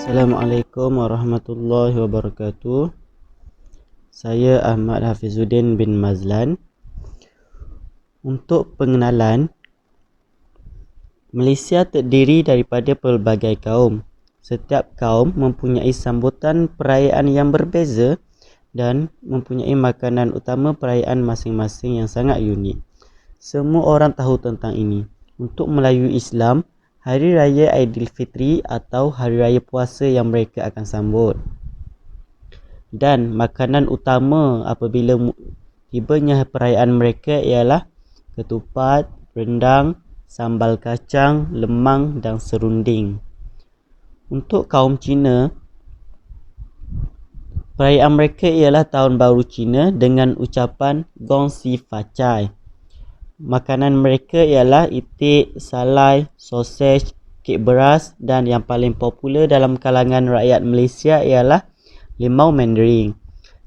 Assalamualaikum warahmatullahi wabarakatuh. Saya Ahmad Hafizuddin bin Mazlan. Untuk pengenalan, Malaysia terdiri daripada pelbagai kaum. Setiap kaum mempunyai sambutan perayaan yang berbeza dan mempunyai makanan utama perayaan masing-masing yang sangat unik. Semua orang tahu tentang ini. Untuk Melayu Islam, Hari Raya Aidilfitri atau Hari Raya Puasa yang mereka akan sambut. Dan makanan utama apabila tibanya perayaan mereka ialah ketupat, rendang, sambal kacang, lemang dan serunding. Untuk kaum Cina, perayaan mereka ialah Tahun Baru Cina dengan ucapan Gong Xi Fa Cai. Makanan mereka ialah itik, salai, sausage, kek beras dan yang paling popular dalam kalangan rakyat Malaysia ialah limau mandarin.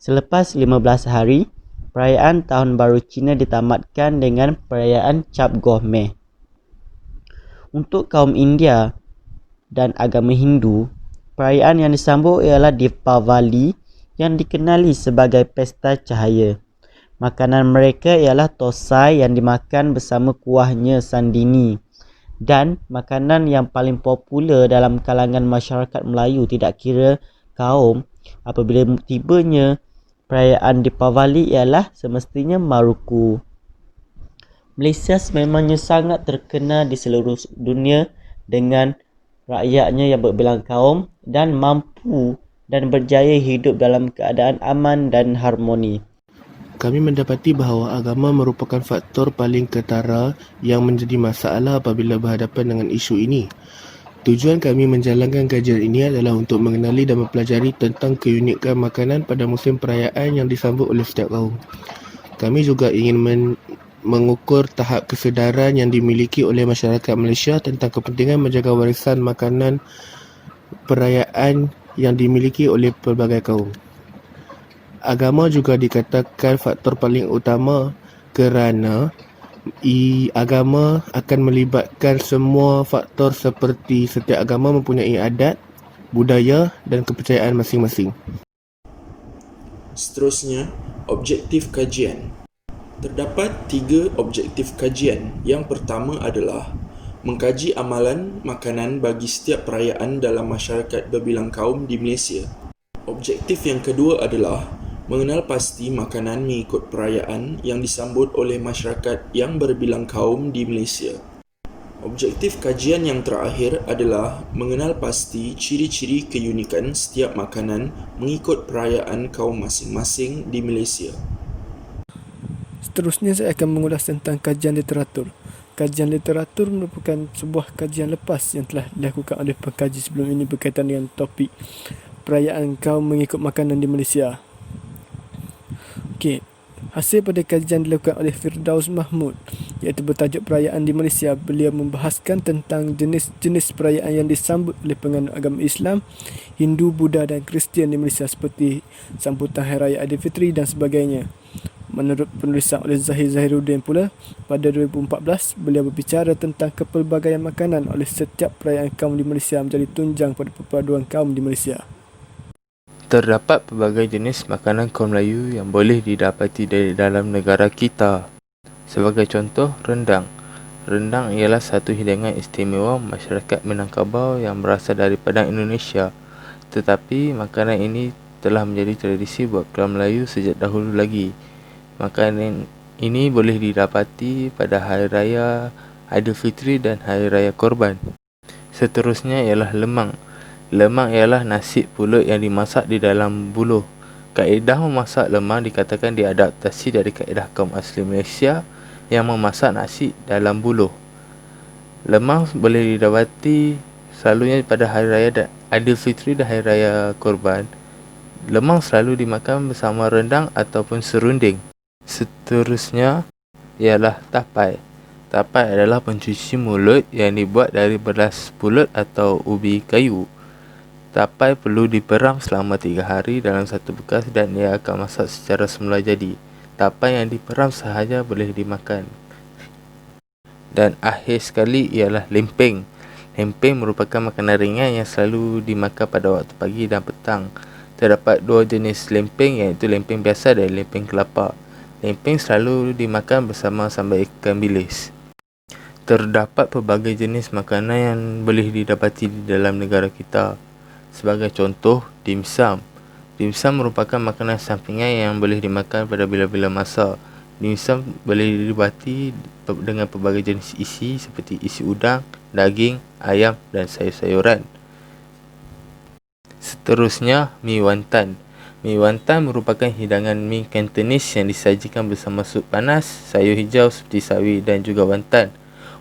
Selepas 15 hari, perayaan Tahun Baru Cina ditamatkan dengan perayaan Cap Goh Meh. Untuk kaum India dan agama Hindu, perayaan yang disambut ialah Deepavali yang dikenali sebagai Pesta Cahaya. Makanan mereka ialah tosai yang dimakan bersama kuahnya sandini. Dan makanan yang paling popular dalam kalangan masyarakat Melayu tidak kira kaum apabila tibanya perayaan Deepavali ialah semestinya maruku. Malaysia sememangnya sangat terkenal di seluruh dunia dengan rakyatnya yang berbilang kaum dan mampu dan berjaya hidup dalam keadaan aman dan harmoni. Kami mendapati bahawa agama merupakan faktor paling ketara yang menjadi masalah apabila berhadapan dengan isu ini. Tujuan kami menjalankan kajian ini adalah untuk mengenali dan mempelajari tentang keunikan makanan pada musim perayaan yang disambut oleh setiap kaum. Kami juga ingin mengukur tahap kesedaran yang dimiliki oleh masyarakat Malaysia tentang kepentingan menjaga warisan makanan perayaan yang dimiliki oleh pelbagai kaum. Agama juga dikatakan faktor paling utama kerana agama akan melibatkan semua faktor seperti setiap agama mempunyai adat, budaya dan kepercayaan masing-masing. Seterusnya, objektif kajian. Terdapat 3 objektif kajian. Yang pertama adalah mengkaji amalan makanan bagi setiap perayaan dalam masyarakat berbilang kaum di Malaysia. Objektif yang kedua adalah mengenal pasti makanan mengikut perayaan yang disambut oleh masyarakat yang berbilang kaum di Malaysia. Objektif kajian yang terakhir adalah mengenal pasti ciri-ciri keunikan setiap makanan mengikut perayaan kaum masing-masing di Malaysia. Seterusnya saya akan mengulas tentang kajian literatur. Kajian literatur merupakan sebuah kajian lepas yang telah dilakukan oleh pengkaji sebelum ini berkaitan dengan topik perayaan kaum mengikut makanan di Malaysia. Okey, hasil pada kajian dilakukan oleh Firdaus Mahmud iaitu bertajuk Perayaan di Malaysia. Beliau membahaskan tentang jenis-jenis perayaan yang disambut oleh penganut agama Islam, Hindu, Buddha dan Kristian di Malaysia seperti sambutan Hari Raya Aidilfitri dan sebagainya. Menurut penulisan oleh Zahir Zahiruddin pula, pada 2014, beliau berbicara tentang kepelbagaian makanan oleh setiap perayaan kaum di Malaysia menjadi tunjang pada perpaduan kaum di Malaysia. Terdapat pelbagai jenis makanan kaum Melayu yang boleh didapati dari dalam negara kita. Sebagai contoh, rendang. Rendang ialah satu hidangan istimewa masyarakat Minangkabau yang berasal dari Padang Indonesia. Tetapi makanan ini telah menjadi tradisi buat kaum Melayu sejak dahulu lagi. Makanan ini boleh didapati pada Hari Raya Aidilfitri dan Hari Raya Korban. Seterusnya ialah lemang. Lemang ialah nasi pulut yang dimasak di dalam buluh. Kaedah memasak lemang dikatakan diadaptasi dari kaedah kaum asli Malaysia yang memasak nasi dalam buluh. Lemang boleh didapati selalunya pada Hari Raya Aidilfitri dan Hari Raya Korban. Lemang selalu dimakan bersama rendang ataupun serunding. Seterusnya ialah tapai. Tapai adalah pencuci mulut yang dibuat dari beras pulut atau ubi kayu. Tapai perlu diperam selama 3 hari dalam satu bekas dan ia akan masak secara semula jadi. Tapai yang diperam sahaja boleh dimakan. Dan akhir sekali ialah lempeng. Lempeng merupakan makanan ringan yang selalu dimakan pada waktu pagi dan petang. Terdapat dua jenis lempeng, iaitu lempeng biasa dan lempeng kelapa. Lempeng selalu dimakan bersama sambal ikan bilis. Terdapat pelbagai jenis makanan yang boleh didapati di dalam negara kita. Sebagai contoh, dimsum. Dimsum merupakan makanan sampingan yang boleh dimakan pada bila-bila masa. Dimsum boleh didapati dengan pelbagai jenis isi seperti isi udang, daging, ayam dan sayur-sayuran. Seterusnya, mi wonton. Mi wonton merupakan hidangan mi Cantonese yang disajikan bersama sup panas, sayur hijau seperti sawi dan juga wonton.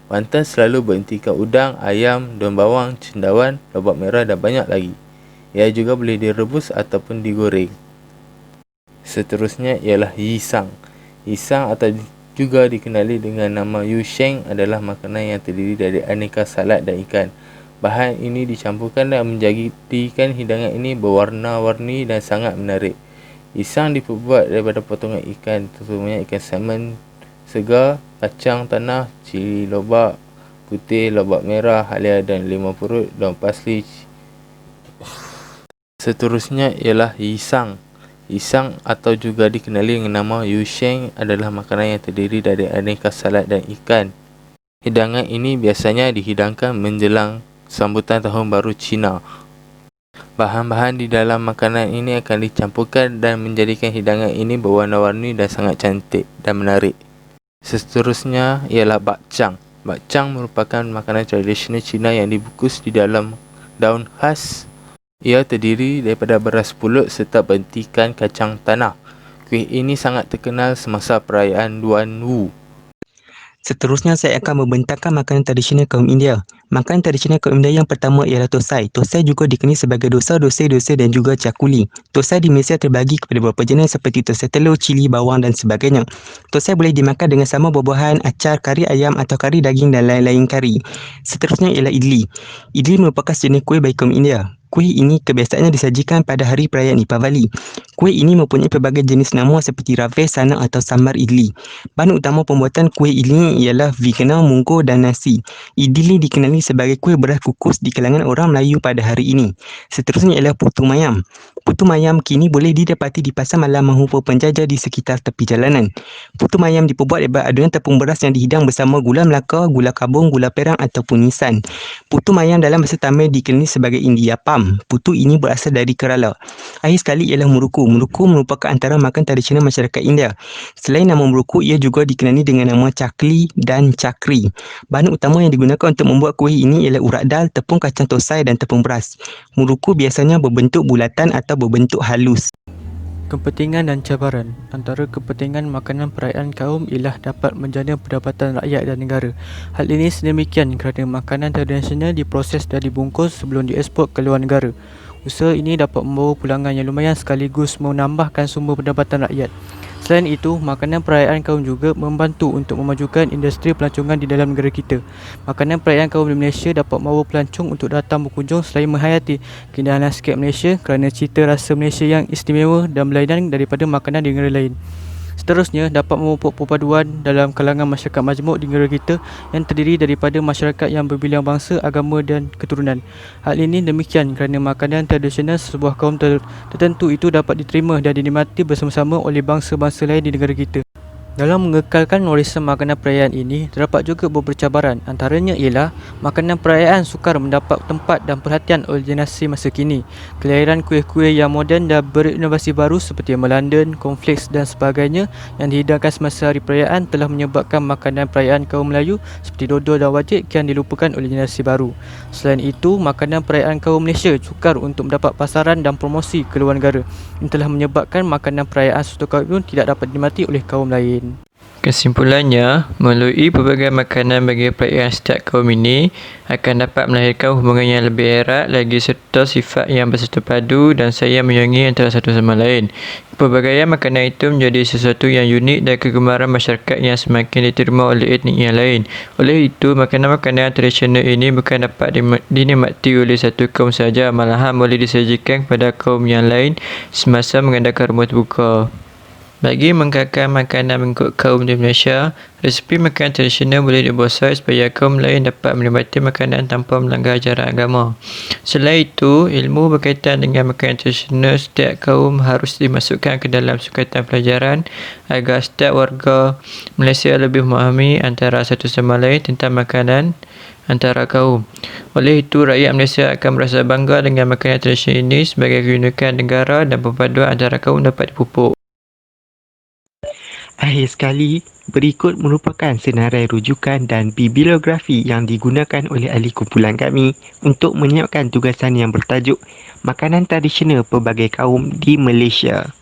Wonton selalu berentikan udang, ayam, daun bawang, cendawan, lobak merah dan banyak lagi. Ia juga boleh direbus ataupun digoreng. Seterusnya ialah yisang. Yisang atau juga dikenali dengan nama yu sheng adalah makanan yang terdiri dari aneka salad dan ikan. Bahan ini dicampurkan dan menjadikan hidangan ini berwarna-warni dan sangat menarik. Yisang diperbuat daripada potongan ikan, terutamanya ikan salmon segar, kacang tanah, cili lobak putih, lobak merah, halia dan limau purut, daun parsley. Seterusnya ialah yisang. Yisang atau juga dikenali dengan nama yu sheng adalah makanan yang terdiri dari aneka salad dan ikan. Hidangan ini biasanya dihidangkan menjelang sambutan Tahun Baru Cina. Bahan-bahan di dalam makanan ini akan dicampurkan dan menjadikan hidangan ini berwarna-warni dan sangat cantik dan menarik. Seterusnya ialah bakcang. Bakcang merupakan makanan tradisional Cina yang dibungkus di dalam daun khas. Ia terdiri daripada beras pulut serta bentikan kacang tanah. Kuih ini sangat terkenal semasa perayaan Duan Wu. Seterusnya saya akan membentangkan makanan tradisional kaum India. Makanan tradisional kaum India yang pertama ialah tosai. Tosai juga dikenali sebagai dosa dan juga cakuli. Tosai di Malaysia terbagi kepada beberapa jenis seperti tosai telur, cili, bawang dan sebagainya. Tosai boleh dimakan dengan sama buah-buahan, acar, kari ayam atau kari daging dan lain-lain kari. Seterusnya ialah idli. Idli merupakan sejenis kuih bagi kaum India. Kuih ini kebiasaannya disajikan pada hari perayaan Deepavali. Kuih ini mempunyai pelbagai jenis nama seperti rave, sanang atau sambar idli. Bahan utama pembuatan kuih idli ialah vigana, munggo dan nasi. Idli dikenali sebagai kuih beras kukus di kalangan orang Melayu pada hari ini. Seterusnya ialah putu mayam. Putu mayam kini boleh didapati di pasar malam maupun penjajah di sekitar tepi jalanan. Putu mayam diperbuat daripada adunan tepung beras yang dihidang bersama gula Melaka, gula kabung, gula perang ataupun nisan. Putu mayam dalam bahasa Tamil dikenali sebagai Indiapam. Putu ini berasal dari Kerala. Akhir sekali ialah muruku. Muruku merupakan antara makan tradisional masyarakat India. Selain nama muruku, ia juga dikenali dengan nama cakli dan cakri. Bahan utama yang digunakan untuk membuat kuih ini ialah urat dal, tepung kacang tosai dan tepung beras. Muruku biasanya berbentuk bulatan atau berbentuk halus. Kepentingan dan cabaran. Antara kepentingan makanan perayaan kaum ialah dapat menjana pendapatan rakyat dan negara. Hal ini sedemikian kerana makanan tradisional diproses dan dibungkus sebelum dieksport ke luar negara. Usaha ini dapat membawa pulangan yang lumayan sekaligus menambahkan sumber pendapatan rakyat. Selain itu, makanan perayaan kaum juga membantu untuk memajukan industri pelancongan di dalam negara kita. Makanan perayaan kaum di Malaysia dapat membawa pelancong untuk datang berkunjung selain menghayati keindahan lanskap Malaysia kerana cita rasa Malaysia yang istimewa dan berlainan daripada makanan di negara lain. Seterusnya, dapat memupuk perpaduan dalam kalangan masyarakat majmuk di negara kita yang terdiri daripada masyarakat yang berbilang bangsa, agama dan keturunan. Hal ini demikian kerana makanan tradisional sebuah kaum tertentu itu dapat diterima dan dinikmati bersama-sama oleh bangsa-bangsa lain di negara kita. Dalam mengekalkan warisan makanan perayaan ini, terdapat juga beberapa cabaran. Antaranya ialah makanan perayaan sukar mendapat tempat dan perhatian oleh generasi masa kini. Kelahiran kuih-kuih yang moden dan berinovasi baru seperti London, cornflakes dan sebagainya yang dihidangkan semasa hari perayaan telah menyebabkan makanan perayaan kaum Melayu seperti dodol dan wajik kian dilupakan oleh generasi baru. Selain itu, makanan perayaan kaum Malaysia sukar untuk mendapat pasaran dan promosi ke luar negara. Ini telah menyebabkan makanan perayaan suatu kaum itu tidak dapat dinikmati oleh kaum lain. Kesimpulannya, melalui pelbagai makanan bagi perayaan setiap kaum ini akan dapat melahirkan hubungan yang lebih erat lagi serta sifat yang bersatu padu dan saling menyayangi antara satu sama lain. Pelbagaian makanan itu menjadi sesuatu yang unik dan kegemaran masyarakat yang semakin diterima oleh etnik yang lain. Oleh itu, makanan-makanan tradisional ini bukan dapat dinikmati oleh satu kaum sahaja, malahan boleh disajikan kepada kaum yang lain semasa mengadakan rumus buka. Bagi mengekal makanan mengikut kaum di Malaysia, resepi makanan tradisional boleh dibuat supaya kaum lain dapat menikmati makanan tanpa melanggar ajaran agama. Selain itu, ilmu berkaitan dengan makanan tradisional setiap kaum harus dimasukkan ke dalam sukatan pelajaran agar setiap warga Malaysia lebih memahami antara satu sama lain tentang makanan antara kaum. Oleh itu, rakyat Malaysia akan merasa bangga dengan makanan tradisional ini sebagai keunikan negara dan perpaduan antara kaum dapat dipupuk. Akhir sekali, berikut merupakan senarai rujukan dan bibliografi yang digunakan oleh ahli kumpulan kami untuk menyiapkan tugasan yang bertajuk Makanan Tradisional Pelbagai Kaum di Malaysia.